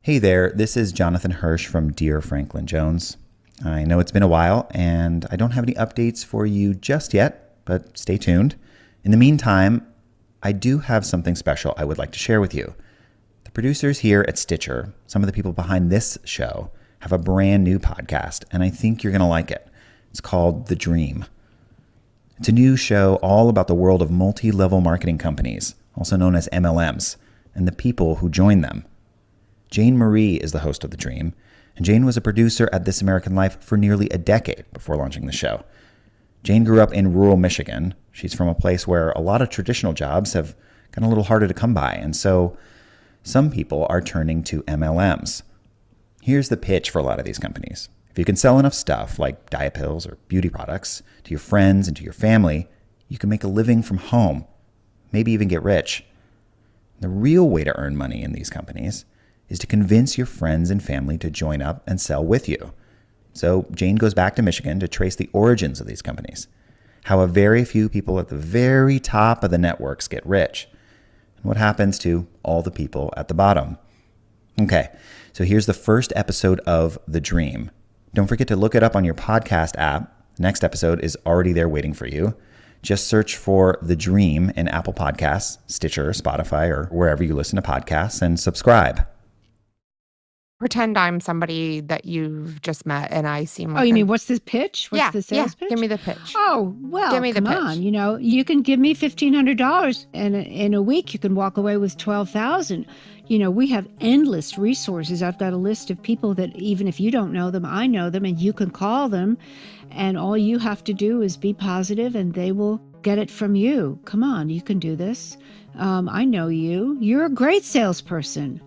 Hey there, this is Jonathan Hirsch from Dear Franklin Jones. I know it's been a while, and I don't have any updates for you just yet, but stay tuned. In the meantime, I do have something special I would like to share with you. The producers here at Stitcher, some of the people behind this show, have a brand new podcast, and I think you're going to like it. It's called The Dream. It's a new show all about the world of multi-level marketing companies, also known as MLMs, and the people who join them. Jane Marie is the host of The Dream, and Jane was a producer at This American Life for nearly a decade before launching the show. Jane grew up in rural Michigan. She's from a place where a lot of traditional jobs have gotten a little harder to come by, and so some people are turning to MLMs. Here's the pitch for a lot of these companies. If you can sell enough stuff, like diet pills or beauty products, to your friends and to your family, you can make a living from home, maybe even get rich. The real way to earn money in these companies is to convince your friends and family to join up and sell with you. So Jane goes back to Michigan to trace the origins of these companies, how a very few people at the very top of the networks get rich, and what happens to all the people at the bottom. Okay, so here's the first episode of The Dream. Don't forget to look it up on your podcast app. The next episode is already there waiting for you. Just search for The Dream in Apple Podcasts, Stitcher, Spotify, or wherever you listen to podcasts, and subscribe. Pretend I'm somebody that you've just met and I seem like... Oh, you mean what's this pitch? What's the sales pitch? Give me the pitch. Oh, well, give me the come pitch. on. You know, you can give me $1,500 and in a week you can walk away with $12,000. You know, we have endless resources. I've got a list of people that even if you don't know them, I know them, and you can call them, and all you have to do is be positive and they will get it from you. Come on, you can do this. I know you. You're a great salesperson.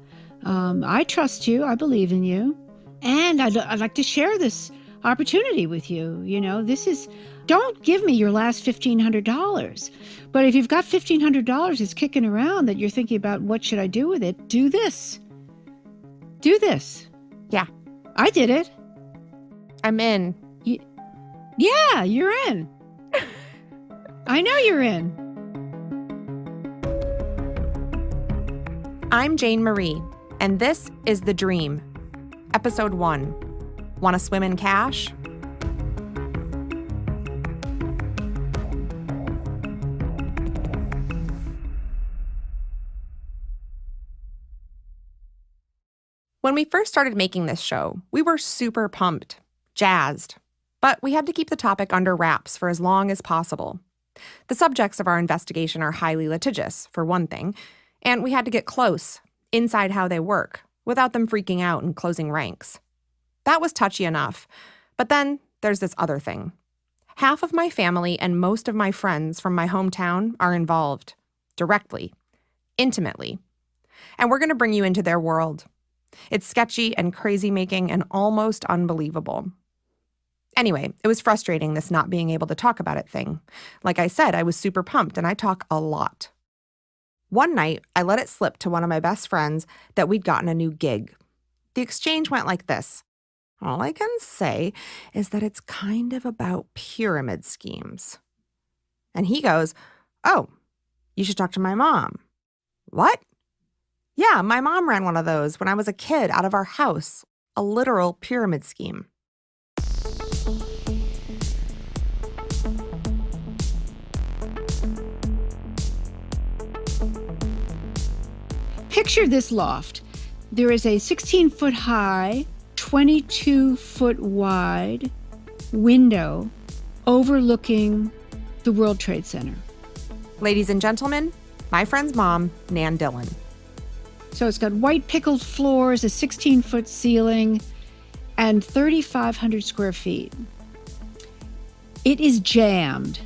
I trust you. I believe in you. And I'd like to share this opportunity with you. You know, don't give me your last $1,500. But if you've got $1,500 that's kicking around that you're thinking about what should I do with it, do this. Do this. Yeah. I did it. I'm in. Yeah, you're in. I know you're in. I'm Jane Marie, and this is The Dream, Episode 1. Want to swim in cash? When we first started making this show, we were super pumped, jazzed. But we had to keep the topic under wraps for as long as possible. The subjects of our investigation are highly litigious, for one thing, and we had to get close, inside how they work, without them freaking out and closing ranks. That was touchy enough. But then there's this other thing. Half of my family and most of my friends from my hometown are involved, directly, intimately. And we're going to bring you into their world. It's sketchy and crazy-making and almost unbelievable. Anyway, it was frustrating, this not being able to talk about it thing. Like I said, I was super pumped, and I talk a lot. One night, I let it slip to one of my best friends that we'd gotten a new gig. The exchange went like this. All I can say is that it's kind of about pyramid schemes. And he goes, "Oh, you should talk to my mom." What? Yeah, my mom ran one of those when I was a kid out of our house. A literal pyramid scheme. Picture this loft. There is a 16-foot high, 22-foot wide window overlooking the World Trade Center. Ladies and gentlemen, my friend's mom, Nan Dillon. So it's got white pickled floors, a 16-foot ceiling, and 3,500 square feet. It is jammed.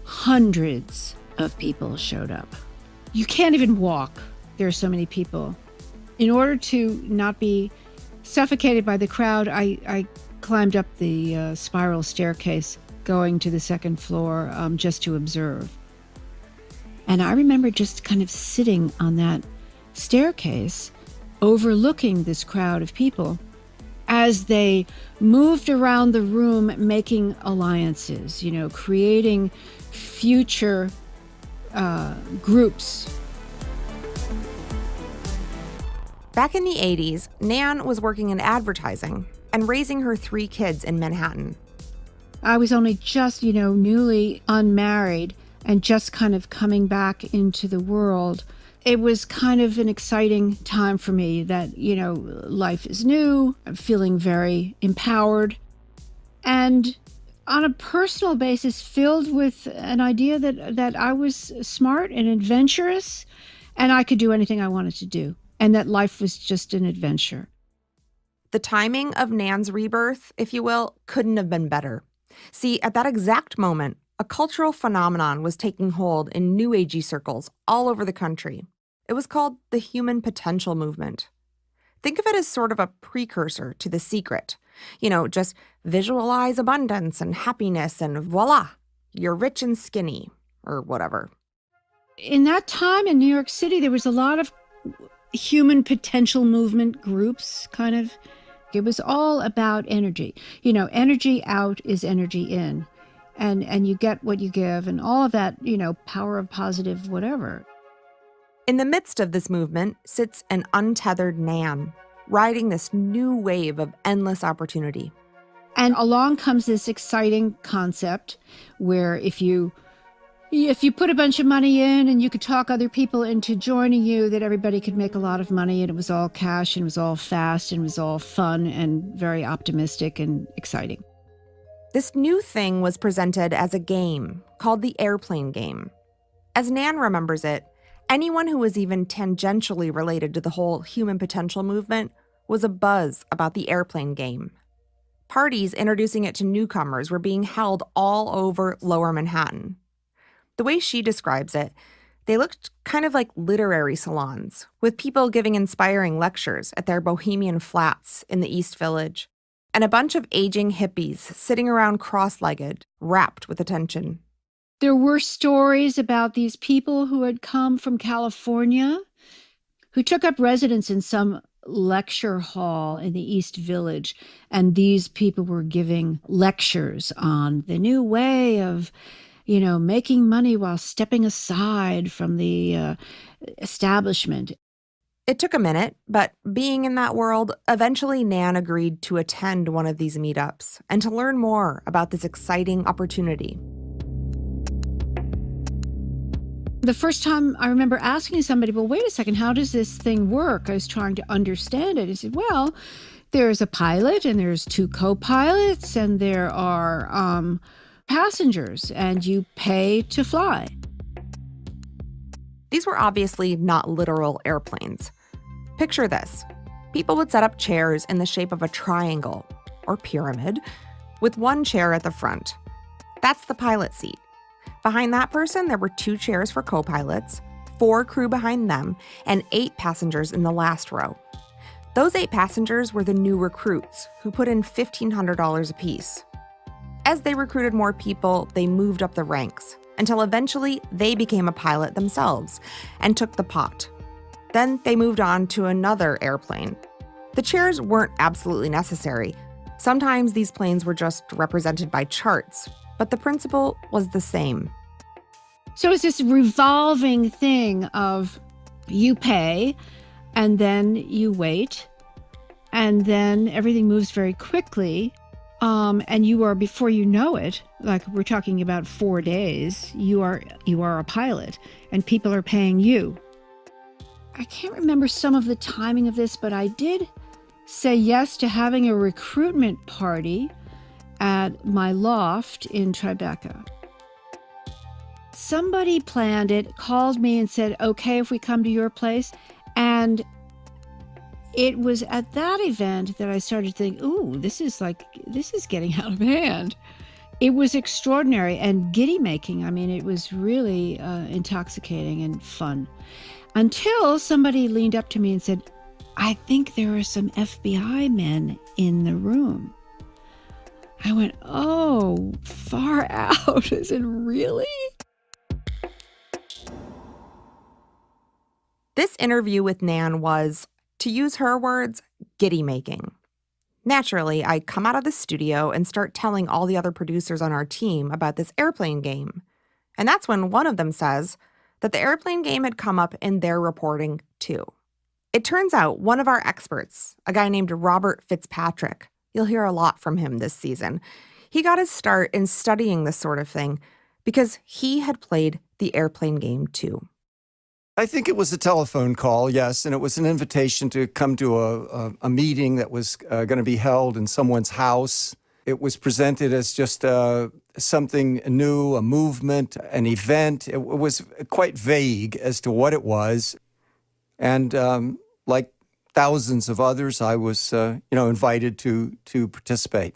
Hundreds of people showed up. You can't even walk. There are so many people. In order to not be suffocated by the crowd, I climbed up the spiral staircase going to the second floor just to observe. And I remember just kind of sitting on that staircase overlooking this crowd of people as they moved around the room making alliances, you know, creating future groups. Back in the 80s, Nan was working in advertising and raising her 3 kids in Manhattan. I was only just, newly unmarried and just kind of coming back into the world. It was kind of an exciting time for me that, life is new. I'm feeling very empowered. And on a personal basis, filled with an idea that I was smart and adventurous and I could do anything I wanted to do. And that life was just an adventure. The timing of Nan's rebirth, if you will, couldn't have been better. See, at that exact moment, a cultural phenomenon was taking hold in New Agey circles all over the country. It was called the human potential movement. Think of it as sort of a precursor to The Secret. Just visualize abundance and happiness and voila, you're rich and skinny, or whatever. In that time in New York City, there was a lot of human potential movement groups, kind of. It was all about energy. Energy out is energy in. And you get what you give and all of that, power of positive whatever. In the midst of this movement sits an untethered Nan, riding this new wave of endless opportunity. And along comes this exciting concept where if you put a bunch of money in and you could talk other people into joining you, that everybody could make a lot of money, and it was all cash and it was all fast and it was all fun and very optimistic and exciting. This new thing was presented as a game called the airplane game. As Nan remembers it, anyone who was even tangentially related to the whole human potential movement was abuzz about the airplane game. Parties introducing it to newcomers were being held all over Lower Manhattan. The way she describes it, they looked kind of like literary salons, with people giving inspiring lectures at their bohemian flats in the East Village, and a bunch of aging hippies sitting around cross-legged, rapt with attention. There were stories about these people who had come from California, who took up residence in some lecture hall in the East Village, and these people were giving lectures on the new way of making money while stepping aside from the establishment. It took a minute, but being in that world, eventually Nan agreed to attend one of these meetups and to learn more about this exciting opportunity. The first time I remember asking somebody, well, wait a second, how does this thing work? I was trying to understand it. He said, well, there's a pilot and there's 2 co-pilots and there are passengers and you pay to fly. These were obviously not literal airplanes. Picture this. People would set up chairs in the shape of a triangle or pyramid with 1 chair at the front. That's the pilot seat. Behind that person, there were 2 chairs for co-pilots, 4 crew behind them, and 8 passengers in the last row. Those 8 passengers were the new recruits who put in $1,500 apiece. As they recruited more people, they moved up the ranks until eventually they became a pilot themselves and took the pot. Then they moved on to another airplane. The chairs weren't absolutely necessary. Sometimes these planes were just represented by charts, but the principle was the same. So it's this revolving thing of you pay and then you wait and then everything moves very quickly. And you are, before you know it, like we're talking about 4 days, you are a pilot and people are paying you. I can't remember some of the timing of this, but I did say yes to having a recruitment party at my loft in Tribeca. Somebody planned it, called me and said, okay, if we come to your place. And it was at that event that I started to think, ooh, this is getting out of hand. It was extraordinary and giddy making. I mean, it was really intoxicating and fun. Until somebody leaned up to me and said, I think there are some FBI men in the room. I went, oh, far out. Is it really? This interview with Nan was, to use her words, giddy making. Naturally, I come out of the studio and start telling all the other producers on our team about this airplane game. And that's when one of them says that the airplane game had come up in their reporting too. It turns out one of our experts, a guy named Robert Fitzpatrick, you'll hear a lot from him this season, he got his start in studying this sort of thing because he had played the airplane game too. I think it was a telephone call, yes, and it was an invitation to come to a meeting that was going to be held in someone's house. It was presented as just something new, a movement, an event. It was quite vague as to what it was. And like thousands of others, I was invited to participate.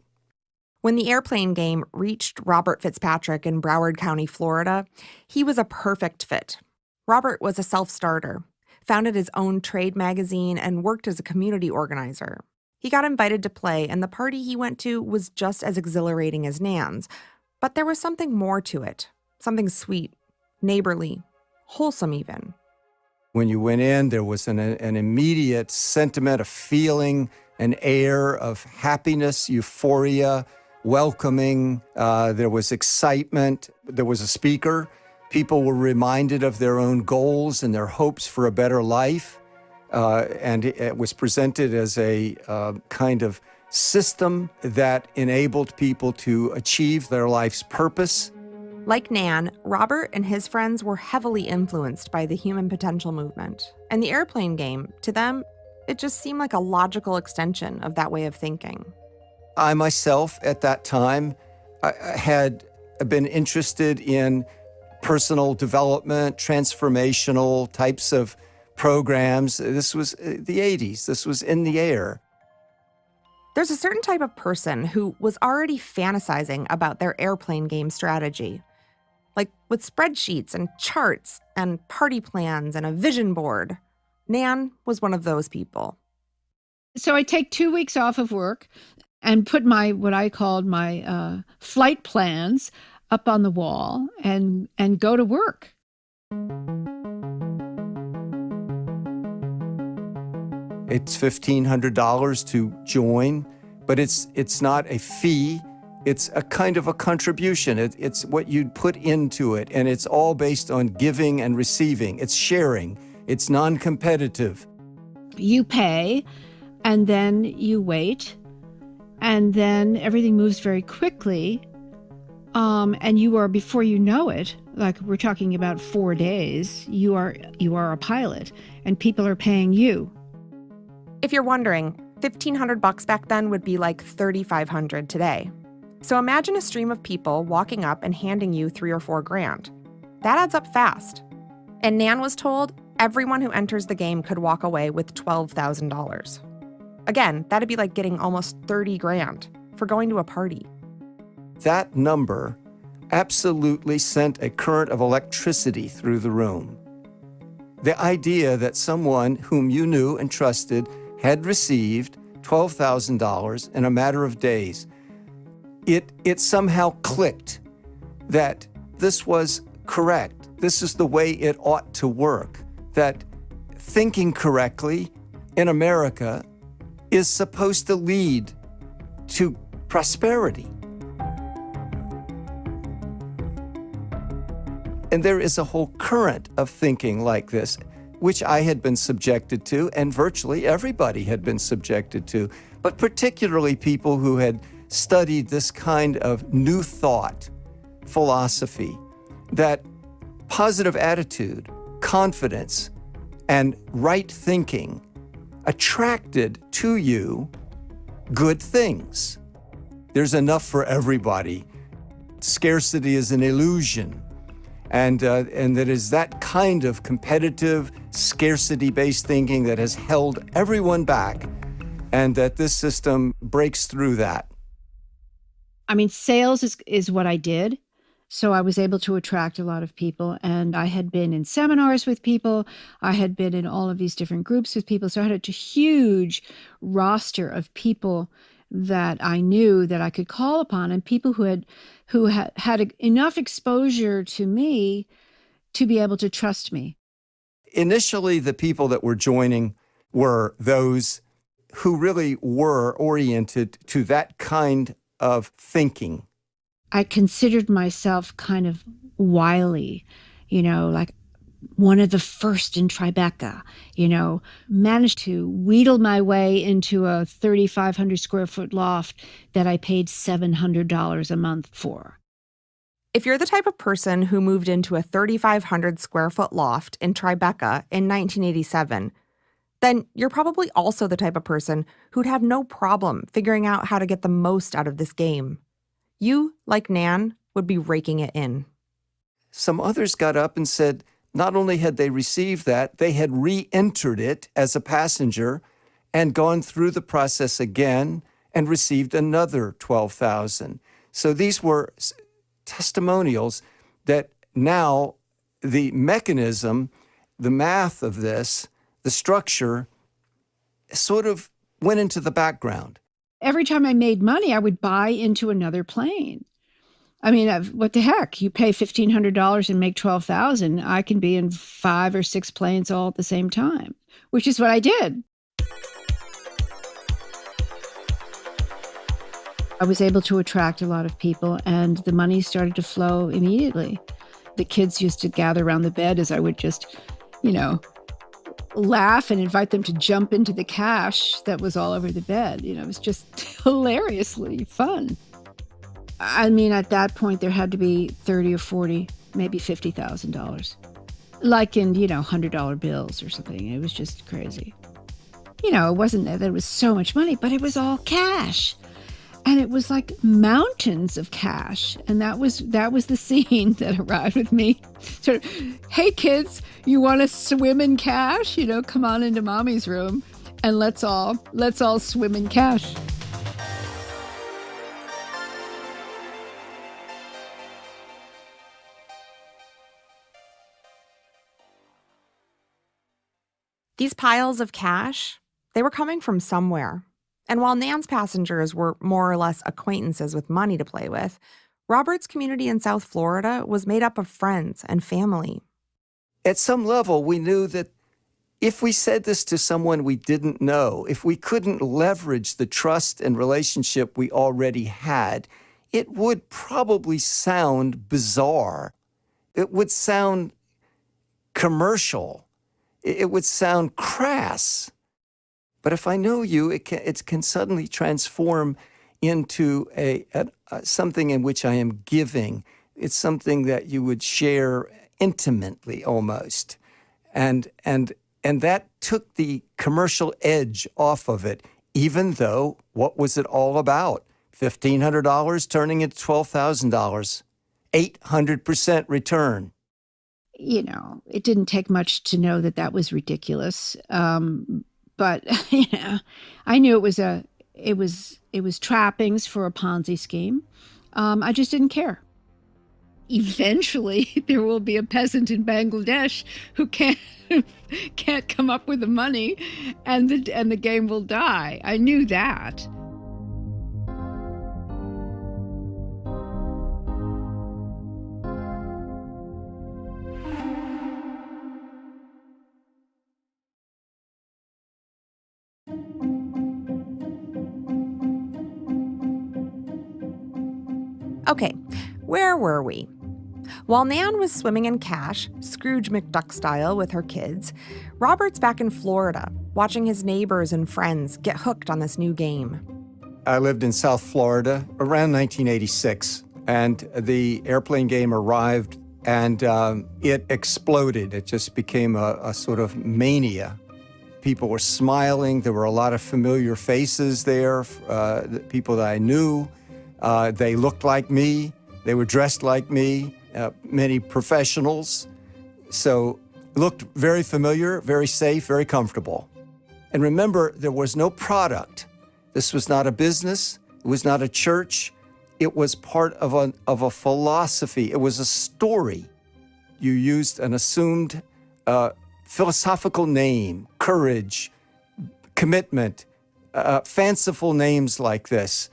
When the airplane game reached Robert Fitzpatrick in Broward County, Florida, he was a perfect fit. Robert was a self-starter, founded his own trade magazine, and worked as a community organizer. He got invited to play, and the party he went to was just as exhilarating as Nan's. But there was something more to it, something sweet, neighborly, wholesome even. When you went in, there was an immediate sentiment, a feeling, an air of happiness, euphoria, welcoming. There was excitement. There was a speaker. People were reminded of their own goals and their hopes for a better life. And it was presented as a kind of system that enabled people to achieve their life's purpose. Like Nan, Robert and his friends were heavily influenced by the human potential movement. And the airplane game, to them, it just seemed like a logical extension of that way of thinking. I myself, at that time, had been interested in personal development, transformational types of programs. This was the 80s. This was in the air. There's a certain type of person who was already fantasizing about their airplane game strategy. Like with spreadsheets and charts and party plans and a vision board. Nan was one of those people. So I take 2 weeks off of work and put what I called my flight plans up on the wall and go to work. It's $1,500 to join, but it's not a fee. It's a kind of a contribution. It's what you'd put into it, and it's all based on giving and receiving. It's sharing. It's non-competitive. You pay, and then you wait, and then everything moves very quickly. And you are, before you know it, like we're talking about 4 days, you are a pilot, and people are paying you. If you're wondering, $1,500 back then would be like $3,500 today. So imagine a stream of people walking up and handing you $3 or $4 grand. That adds up fast. And Nan was told everyone who enters the game could walk away with $12,000. Again, that'd be like getting almost 30 grand for going to a party. That number absolutely sent a current of electricity through the room. The idea that someone whom you knew and trusted had received $12,000 in a matter of days, it somehow clicked that this was correct. This is the way it ought to work. That thinking correctly in America is supposed to lead to prosperity. And there is a whole current of thinking like this, which I had been subjected to, and virtually everybody had been subjected to, but particularly people who had studied this kind of new thought philosophy, that positive attitude, confidence, and right thinking attracted to you good things. There's enough for everybody. Scarcity is an illusion. And that is that kind of competitive, scarcity-based thinking that has held everyone back, and that this system breaks through that. I mean, sales is what I did. So I was able to attract a lot of people, and I had been in seminars with people. I had been in all of these different groups with people. So I had a huge roster of people that I knew that I could call upon, and people who had enough exposure to me to be able to trust me. Initially, the people that were joining were those who really were oriented to that kind of thinking. I considered myself kind of wily, like one of the first in Tribeca, managed to wheedle my way into a 3,500 square foot loft that I paid $700 a month for. If you're the type of person who moved into a 3,500 square foot loft in Tribeca in 1987, then you're probably also the type of person who'd have no problem figuring out how to get the most out of this game. You, like Nan, would be raking it in. Some others got up and said not only had they received that, they had re-entered it as a passenger and gone through the process again and received another $12,000. So these were testimonials that now the mechanism, the math of this, the structure sort of went into the background. Every time I made money, I would buy into another plane. I mean, what the heck? You pay $1,500 and make $12,000. I can be in 5 or 6 planes all at the same time, which is what I did. I was able to attract a lot of people, and the money started to flow immediately. The kids used to gather around the bed as I would just, laugh and invite them to jump into the cash that was all over the bed. It was just hilariously fun. I mean, at that point, there had to be 30 or 40, maybe $50,000. Like in, $100 bills or something. It was just crazy. It wasn't that there was so much money, but it was all cash. And it was like mountains of cash. And that was the scene that arrived with me. Sort of, hey kids, you want to swim in cash? Come on into mommy's room and let's all swim in cash. These piles of cash, they were coming from somewhere. And while Nan's passengers were more or less acquaintances with money to play with, Robert's community in South Florida was made up of friends and family. At some level, we knew that if we said this to someone we didn't know, if we couldn't leverage the trust and relationship we already had, it would probably sound bizarre. It would sound commercial. It would sound crass. But if I know you, it can suddenly transform into something in which I am giving. It's something that you would share intimately almost. And that took the commercial edge off of it, even though what was it all about? $1,500 turning into $12,000, 800% return. It didn't take much to know that was ridiculous. But I knew it was trappings for a Ponzi scheme. I just didn't care. Eventually, there will be a peasant in Bangladesh who can't come up with the money, and the game will die. I knew that. Okay, where were we? While Nan was swimming in cash, Scrooge McDuck style with her kids, Robert's back in Florida, watching his neighbors and friends get hooked on this new game. I lived in South Florida around 1986, and the airplane game arrived, and it exploded. It just became a sort of mania. People were smiling. There were a lot of familiar faces there, people that I knew. They looked like me. They were dressed like me, many professionals. So it looked very familiar, very safe, very comfortable. And remember, there was no product. This was not a business. It was not a church. It was part of a philosophy. It was a story. You used an assumed philosophical name, courage, commitment, fanciful names like this.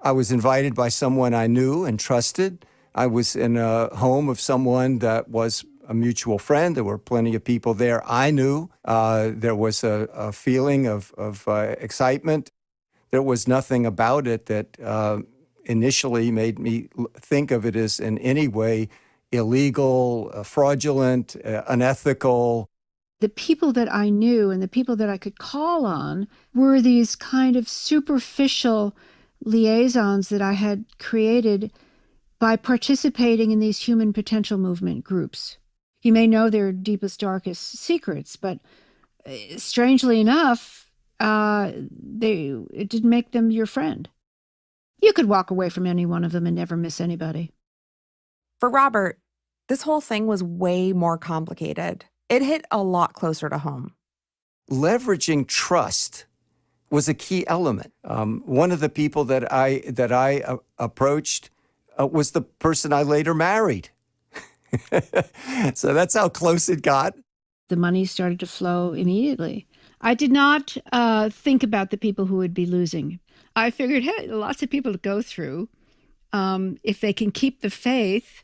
I was invited by someone I knew and trusted. I was in a home of someone that was a mutual friend. There were plenty of people there I knew. There was a feeling of excitement. There was nothing about it that initially made me think of it as in any way illegal, fraudulent, unethical. The people that I knew and the people that I could call on were these kind of superficial liaisons that I had created by participating in these human potential movement groups. You may know their deepest, darkest secrets, but strangely enough, it didn't make them your friend. You could walk away from any one of them and never miss anybody. For Robert, this whole thing was way more complicated. It hit a lot closer to home. Leveraging trust was a key element. One of the people that I approached was the person I later married. So that's how close it got. The money started to flow immediately. I did not think about the people who would be losing. I figured, hey, lots of people to go through. If they can keep the faith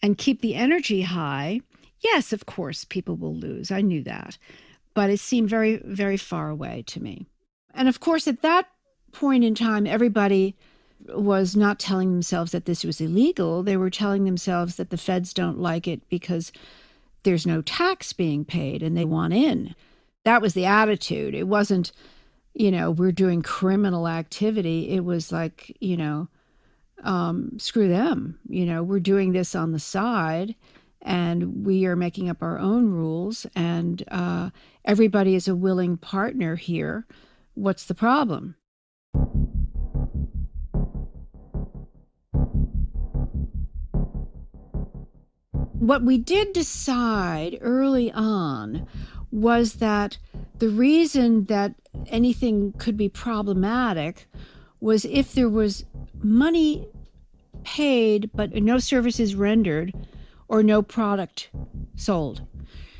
and keep the energy high, yes, of course, people will lose. I knew that. But it seemed very, very far away to me. And of course, at that point in time, everybody was not telling themselves that this was illegal. They were telling themselves that the feds don't like it because there's no tax being paid and they want in. That was the attitude. It wasn't, we're doing criminal activity. It was like, screw them. We're doing this on the side and we are making up our own rules and everybody is a willing partner here. What's the problem? What we did decide early on was that the reason that anything could be problematic was if there was money paid but no services rendered or no product sold.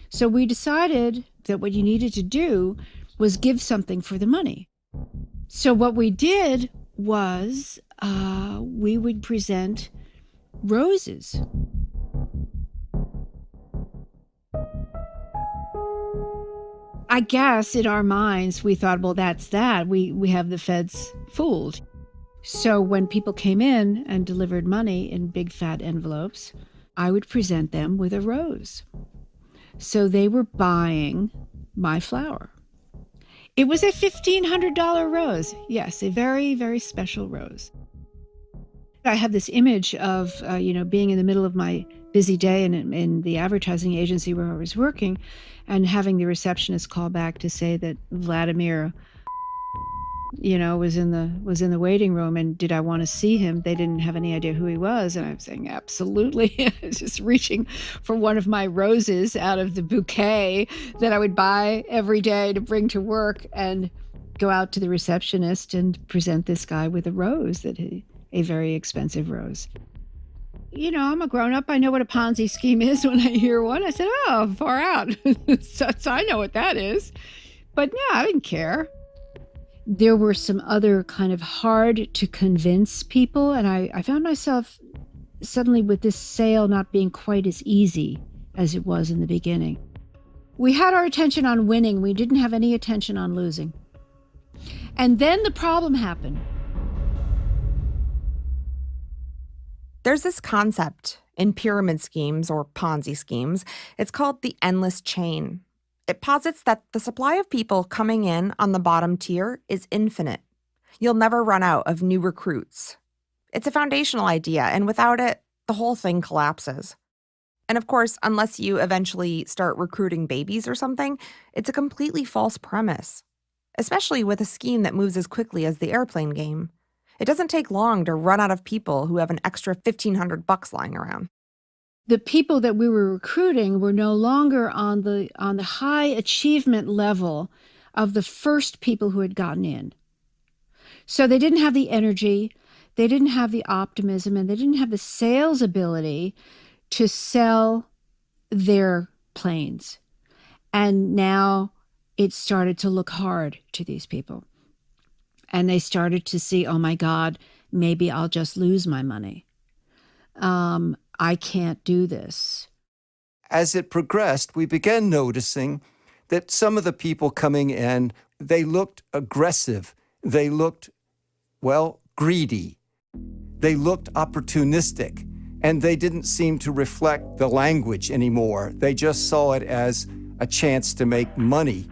So we decided that what you needed to do was give something for the money. So what we did was we would present roses. I guess in our minds, we thought, well, that's that. We have the feds fooled. So when people came in and delivered money in big fat envelopes, I would present them with a rose. So they were buying my flower. It was a $1,500 rose. Yes, a very, very special rose. I have this image of, being in the middle of my busy day in the advertising agency where I was working and having the receptionist call back to say that Vladimir, was in the waiting room and did I want to see him? They didn't have any idea who he was. And I'm saying, absolutely. I was just reaching for one of my roses out of the bouquet that I would buy every day to bring to work and go out to the receptionist and present this guy with a rose, a very expensive rose. I'm a grown-up. I know what a Ponzi scheme is when I hear one. I said, oh, far out. So I know what that is. But no, I didn't care. There were some other kind of hard to convince people. And I found myself suddenly with this sale not being quite as easy as it was in the beginning. We had our attention on winning. We didn't have any attention on losing. And then the problem happened. There's this concept in pyramid schemes or Ponzi schemes. It's called the endless chain. It posits that the supply of people coming in on the bottom tier is infinite. You'll never run out of new recruits. It's a foundational idea, and without it, the whole thing collapses. And of course, unless you eventually start recruiting babies or something, it's a completely false premise, especially with a scheme that moves as quickly as the airplane game. It doesn't take long to run out of people who have an extra $1,500 lying around. The people that we were recruiting were no longer on the high achievement level of the first people who had gotten in. So they didn't have the energy, they didn't have the optimism, and they didn't have the sales ability to sell their planes. And now it started to look hard to these people. And they started to see, oh my God, maybe I'll just lose my money. I can't do this. As it progressed, we began noticing that some of the people coming in, they looked aggressive. They looked, greedy. They looked opportunistic. and they didn't seem to reflect the language anymore. They just saw it as a chance to make money.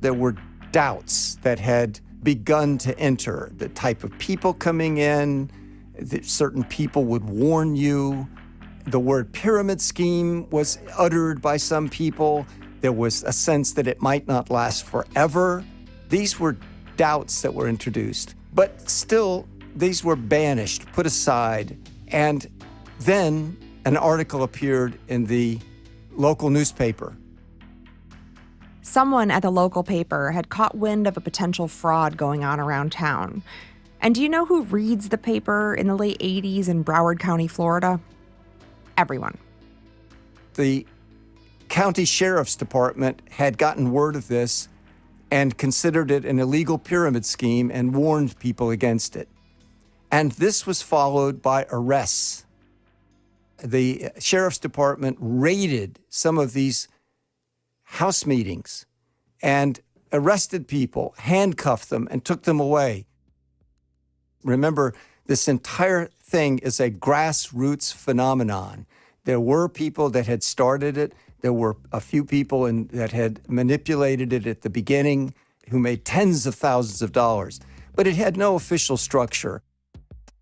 There were doubts that had begun to enter. The type of people coming in, that certain people would warn you. The word pyramid scheme was uttered by some people. There was a sense that it might not last forever. These were doubts that were introduced. But still, these were banished, put aside. And then an article appeared in the local newspaper. Someone at the local paper had caught wind of a potential fraud going on around town. And do you know who reads the paper in the late 80s in Broward County, Florida? Everyone. The county sheriff's department had gotten word of this and considered it an illegal pyramid scheme and warned people against it. And this was followed by arrests. The sheriff's department raided some of these house meetings and arrested people, handcuffed them, and took them away. Remember, this entire thing is a grassroots phenomenon. There were people that had started it. There were a few people that had manipulated it at the beginning who made tens of thousands of dollars, but it had no official structure.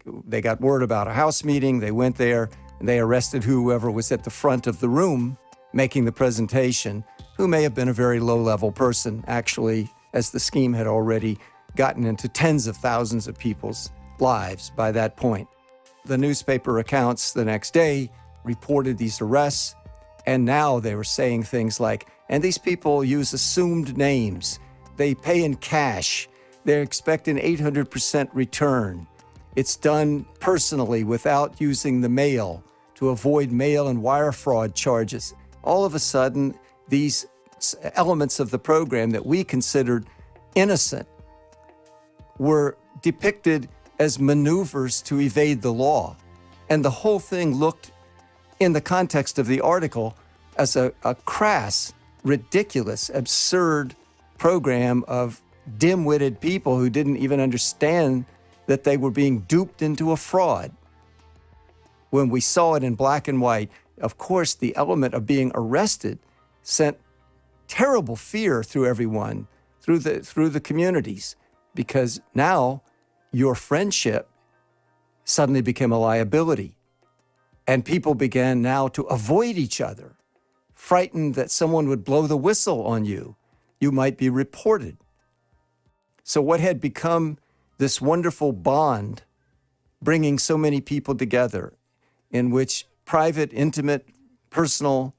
They got word about a house meeting. They went there and they arrested whoever was at the front of the room making the presentation, who may have been a very low-level person, actually, as the scheme had already gotten into tens of thousands of people's lives by that point. The newspaper accounts the next day reported these arrests, and now they were saying things like, and these people use assumed names, they pay in cash, they expect an 800% return. It's done personally without using the mail to avoid mail and wire fraud charges. All of a sudden, these elements of the program that we considered innocent were depicted as maneuvers to evade the law. And the whole thing looked, in the context of the article, as a crass, ridiculous, absurd program of dim-witted people who didn't even understand that they were being duped into a fraud. When we saw it in black and white, of course, the element of being arrested sent terrible fear through everyone, through the communities, because now your friendship suddenly became a liability. And people began now to avoid each other, frightened that someone would blow the whistle on you. You might be reported. So what had become this wonderful bond, bringing so many people together, in which private, intimate, personal,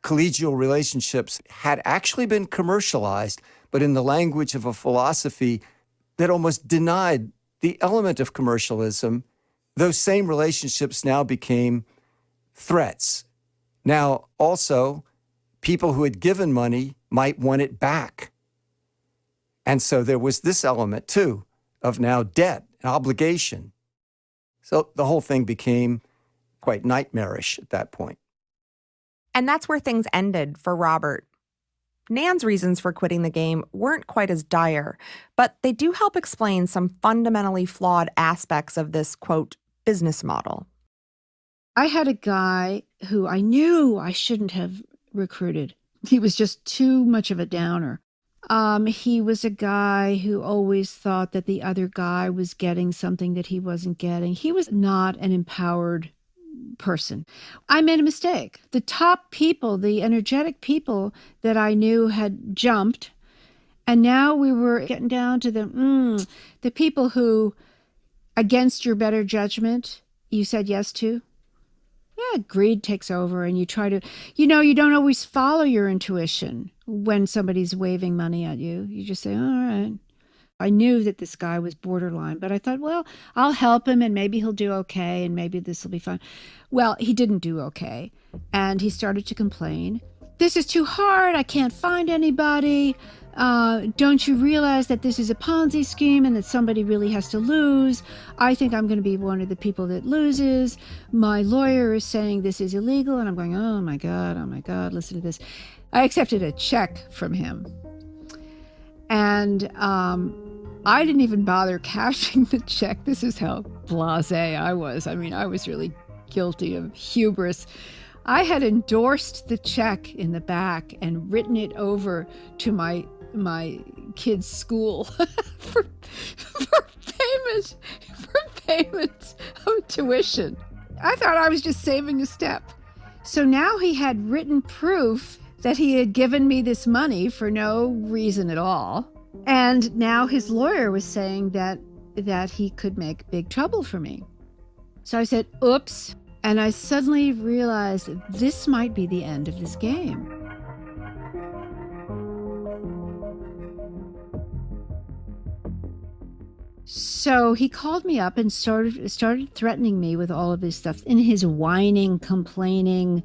collegial relationships had actually been commercialized, but in the language of a philosophy that almost denied the element of commercialism, those same relationships now became threats. Now, also, people who had given money might want it back. And so there was this element, too, of now debt and obligation. So the whole thing became quite nightmarish at that point. And that's where things ended for Robert. Nan's reasons for quitting the game weren't quite as dire, but they do help explain some fundamentally flawed aspects of this, quote, business model. I had a guy who I knew I shouldn't have recruited. He was just too much of a downer. He was a guy who always thought that the other guy was getting something that he wasn't getting. He was not an empowered person. I made a mistake. The top people, the energetic people that I knew had jumped, and now we were getting down to the people who, against your better judgment, you said yes to. Yeah, greed takes over and you try to, you don't always follow your intuition when somebody's waving money at you. You just say, all right. I knew that this guy was borderline, but I thought, well, I'll help him and maybe he'll do okay and maybe this will be fun. Well, he didn't do okay. And he started to complain. This is too hard. I can't find anybody. Don't you realize that this is a Ponzi scheme and that somebody really has to lose? I think I'm going to be one of the people that loses. My lawyer is saying this is illegal. And I'm going, oh my God, listen to this. I accepted a check from him. And I didn't even bother cashing the check. This is how blasé I was. I mean, I was really guilty of hubris. I had endorsed the check in the back and written it over to my kids' school for payment of tuition. I thought I was just saving a step. So now he had written proof that he had given me this money for no reason at all. And now his lawyer was saying that he could make big trouble for me. So I said, oops. And I suddenly realized that this might be the end of this game. So he called me up and started threatening me with all of this stuff in his whining, complaining,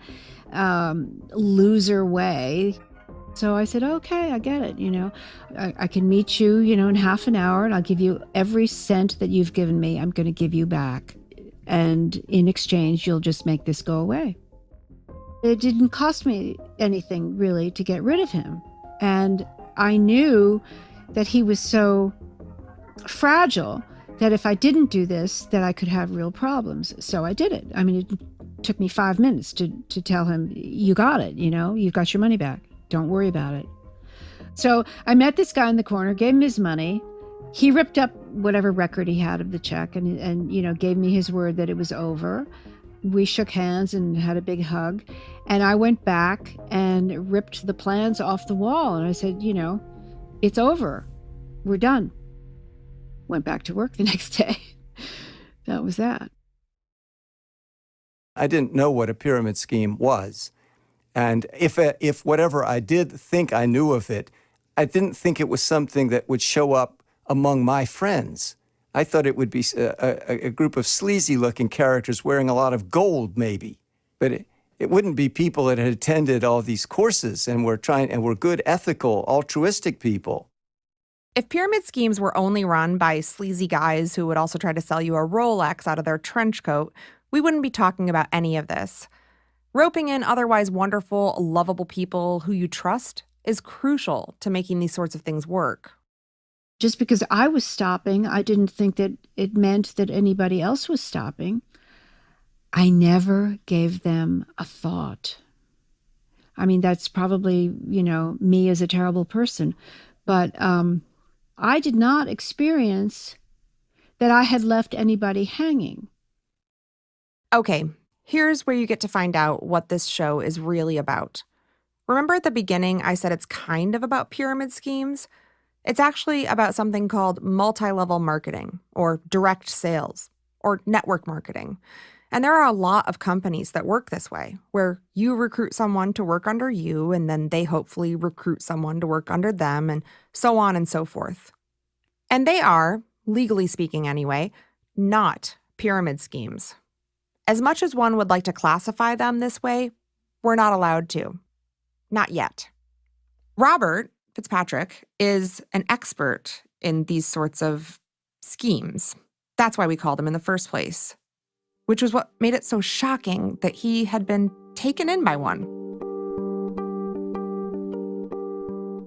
loser way. So I said, okay, I get it. I can meet you, in half an hour, and I'll give you every cent that you've given me. I'm going to give you back. And in exchange, you'll just make this go away. It didn't cost me anything, really, to get rid of him. And I knew that he was so fragile that if I didn't do this, that I could have real problems. So I did it. I mean, it took me 5 minutes to tell him, you got it, you've got your money back. Don't worry about it. So I met this guy in the corner, gave him his money. He ripped up whatever record he had of the check and gave me his word that it was over. We shook hands and had a big hug. And I went back and ripped the plans off the wall. And I said, it's over. We're done. Went back to work the next day. That was that. I didn't know what a pyramid scheme was. And if whatever I did think I knew of it, I didn't think it was something that would show up among my friends. I thought it would be a group of sleazy-looking characters wearing a lot of gold, maybe. But it wouldn't be people that had attended all these courses and were good, ethical, altruistic people. If pyramid schemes were only run by sleazy guys who would also try to sell you a Rolex out of their trench coat, we wouldn't be talking about any of this. Roping in otherwise wonderful, lovable people who you trust is crucial to making these sorts of things work. Just because I was stopping, I didn't think that it meant that anybody else was stopping. I never gave them a thought. I mean, that's probably, me as a terrible person. But I did not experience that I had left anybody hanging. Okay, here's where you get to find out what this show is really about. Remember at the beginning I said it's kind of about pyramid schemes? It's actually about something called multi-level marketing, or direct sales, or network marketing. And there are a lot of companies that work this way, where you recruit someone to work under you, and then they hopefully recruit someone to work under them, and so on and so forth. And they are, legally speaking anyway, not pyramid schemes. As much as one would like to classify them this way, we're not allowed to. Not yet. Robert Fitzpatrick is an expert in these sorts of schemes. That's why we called him in the first place, which was what made it so shocking that he had been taken in by one.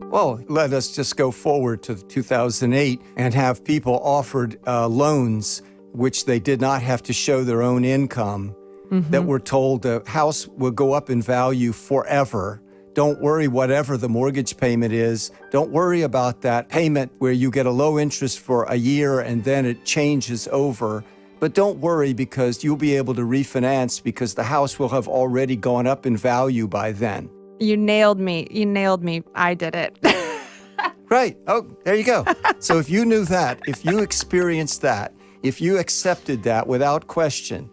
Well, let us just go forward to 2008 and have people offered loans which they did not have to show their own income, that were told the house will go up in value forever. Don't worry whatever the mortgage payment is. Don't worry about that payment where you get a low interest for a year and then it changes over. But don't worry because you'll be able to refinance because the house will have already gone up in value by then. You nailed me. I did it. Right. Oh, there you go. So if you knew that, if you experienced that, if you accepted that without question,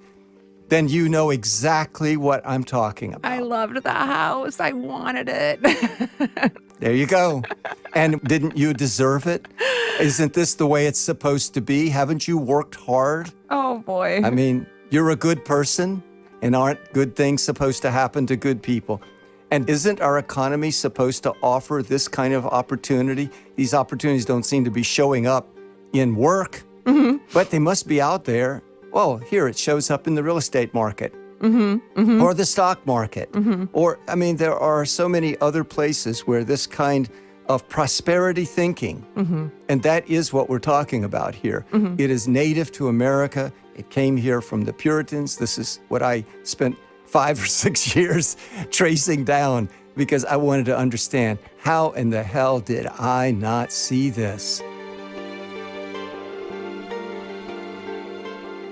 then you know exactly what I'm talking about. I loved the house. I wanted it. There you go. And didn't you deserve it? Isn't this the way it's supposed to be? Haven't you worked hard? Oh, boy. I mean, you're a good person, and aren't good things supposed to happen to good people? And isn't our economy supposed to offer this kind of opportunity? These opportunities don't seem to be showing up in work, but they must be out there. Well, here it shows up in the real estate market or the stock market. Or, I mean, there are so many other places where this kind of prosperity thinking. And that is what we're talking about here. It is native to America. It came here from the Puritans. This is what I spent 5 or 6 years tracing down because I wanted to understand, how in the hell did I not see this?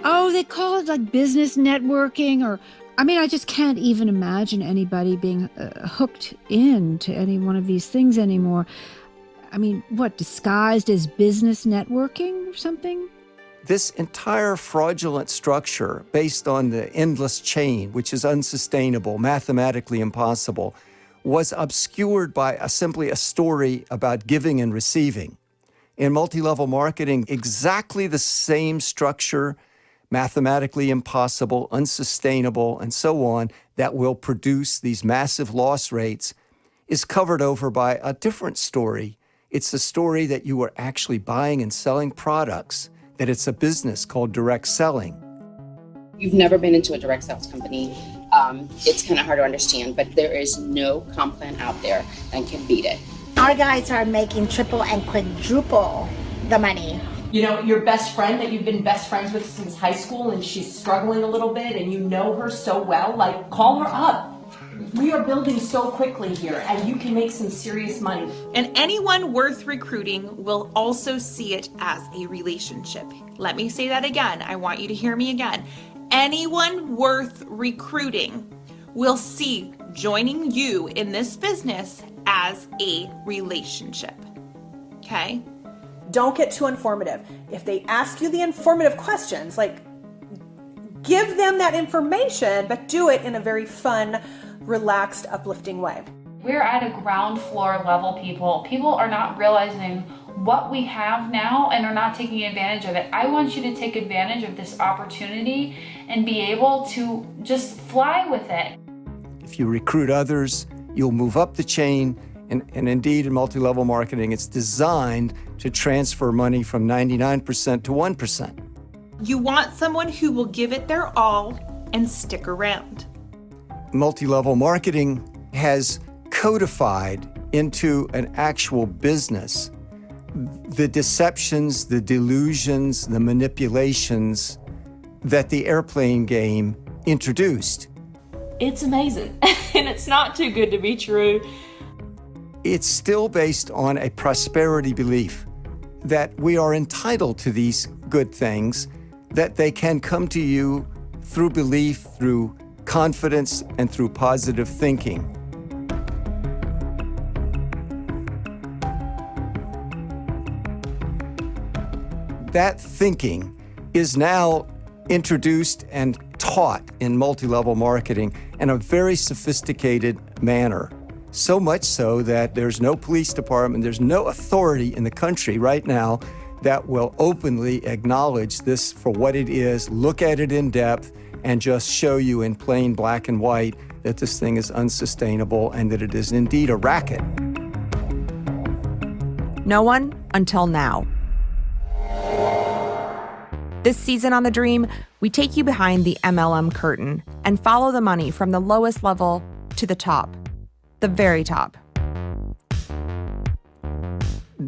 Oh, they call it like business networking, or I just can't even imagine anybody being hooked into any one of these things anymore. What, disguised as business networking or something? This entire fraudulent structure based on the endless chain, which is unsustainable, mathematically impossible, was obscured by simply a story about giving and receiving. In multi-level marketing, exactly the same structure, mathematically impossible, unsustainable, and so on, that will produce these massive loss rates, is covered over by a different story. It's the story that you are actually buying and selling products, that it's a business called direct selling. You've never been into a direct sales company. It's kind of hard to understand, but there is no comp plan out there that can beat it. Our guys are making triple and quadruple the money. Your best friend that you've been best friends with since high school and she's struggling a little bit and you know her so well, call her up. We are building so quickly here and you can make some serious money. And anyone worth recruiting will also see it as a relationship. Let me say that again. I want you to hear me again. Anyone worth recruiting will see joining you in this business as a relationship. Okay? Don't get too informative. If they ask you the informative questions, give them that information, but do it in a very fun, relaxed, uplifting way. We're at a ground floor level, people. People are not realizing what we have now and are not taking advantage of it. I want you to take advantage of this opportunity and be able to just fly with it. If you recruit others, you'll move up the chain. And indeed, in multi-level marketing, it's designed to transfer money from 99% to 1%. You want someone who will give it their all and stick around. Multi-level marketing has codified into an actual business the deceptions, the delusions, the manipulations that the airplane game introduced. It's amazing, and it's not too good to be true. It's still based on a prosperity belief that we are entitled to these good things, that they can come to you through belief, through confidence, and through positive thinking. That thinking is now introduced and taught in multi-level marketing in a very sophisticated manner. So much so that there's no police department, there's no authority in the country right now that will openly acknowledge this for what it is, look at it in depth, and just show you in plain black and white that this thing is unsustainable and that it is indeed a racket. No one until now. This season on The Dream, we take you behind the MLM curtain and follow the money from the lowest level to the top. The very top.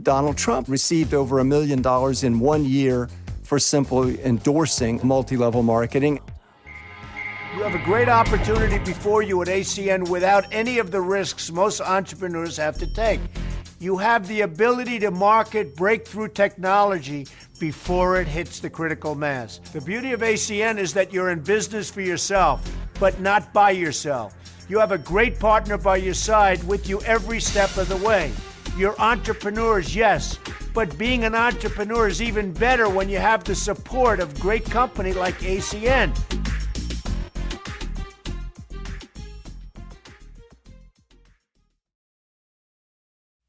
Donald Trump received over $1 million in 1 year for simply endorsing multi-level marketing. You have a great opportunity before you at ACN without any of the risks most entrepreneurs have to take. You have the ability to market breakthrough technology before it hits the critical mass. The beauty of ACN is that you're in business for yourself, but not by yourself. You have a great partner by your side with you every step of the way. You're entrepreneurs, yes, but being an entrepreneur is even better when you have the support of great company like ACN.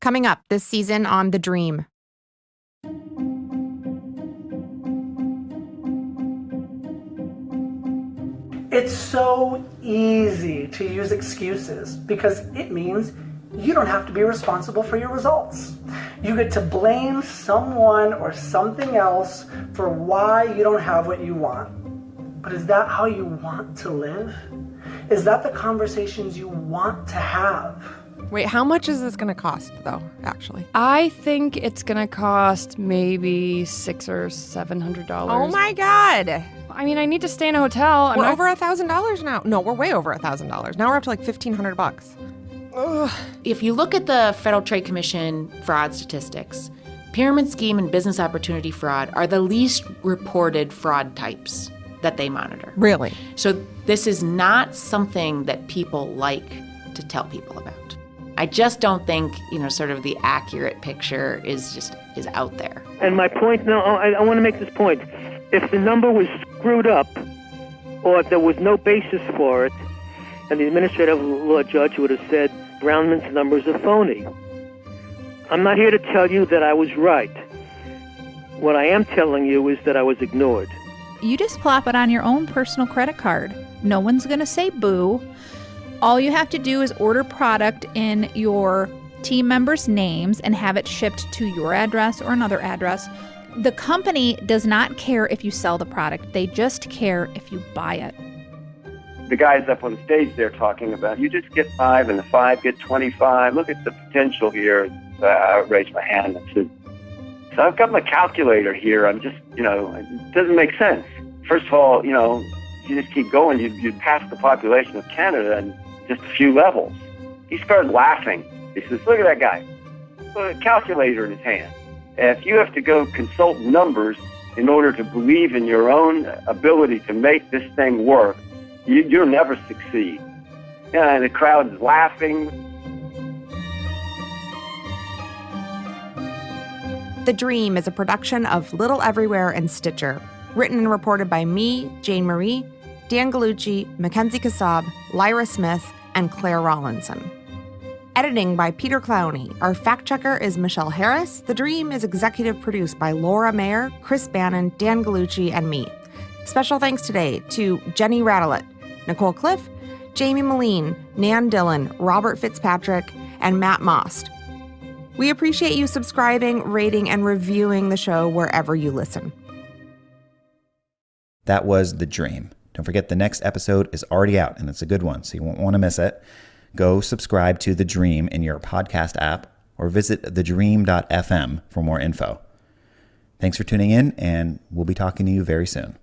Coming up this season on The Dream. It's so easy to use excuses because it means you don't have to be responsible for your results. You get to blame someone or something else for why you don't have what you want. But is that how you want to live? Is that the conversations you want to have? Wait, how much is this going to cost, though, actually? I think it's going to cost maybe $600 or $700. Oh, my God. I mean, I need to stay in a hotel. We're over $1,000 now. No, we're way over $1,000. Now we're up to like $1,500. Ugh. If you look at the Federal Trade Commission fraud statistics, pyramid scheme and business opportunity fraud are the least reported fraud types that they monitor. Really? So this is not something that people like to tell people about. I just don't think, sort of the accurate picture is out there. And my point now, I want to make this point. If the number was screwed up, or if there was no basis for it, and the administrative law judge would have said Brownman's numbers are phony. I'm not here to tell you that I was right. What I am telling you is that I was ignored. You just plop it on your own personal credit card. No one's going to say boo. All you have to do is order product in your team members' names and have it shipped to your address or another address. The company does not care if you sell the product. They just care if you buy it. The guys up on stage there talking about, you just get 5 and the 5 get 25. Look at the potential here. I raised my hand and said, so I've got my calculator here. I'm just, it doesn't make sense. First of all, you just keep going. You'd pass the population of Canada in just a few levels. He started laughing. He says, look at that guy. With a calculator in his hand. If you have to go consult numbers in order to believe in your own ability to make this thing work, you'll never succeed. And the crowd is laughing. The Dream is a production of Little Everywhere and Stitcher. Written and reported by me, Jane Marie, Dan Gallucci, Mackenzie Kassab, Lyra Smith, and Claire Rollinson. Editing by Peter Clowney. Our fact checker is Michelle Harris. The Dream is executive produced by Laura Mayer, Chris Bannon, Dan Gallucci, and me. Special thanks today to Jenny Radelet, Nicole Cliff, Jamie Moline, Nan Dillon, Robert Fitzpatrick, and Matt Most. We appreciate you subscribing, rating, and reviewing the show wherever you listen. That was The Dream. Don't forget the next episode is already out, and it's a good one, so you won't want to miss it. Go subscribe to The Dream in your podcast app or visit thedream.fm for more info. Thanks for tuning in, and we'll be talking to you very soon.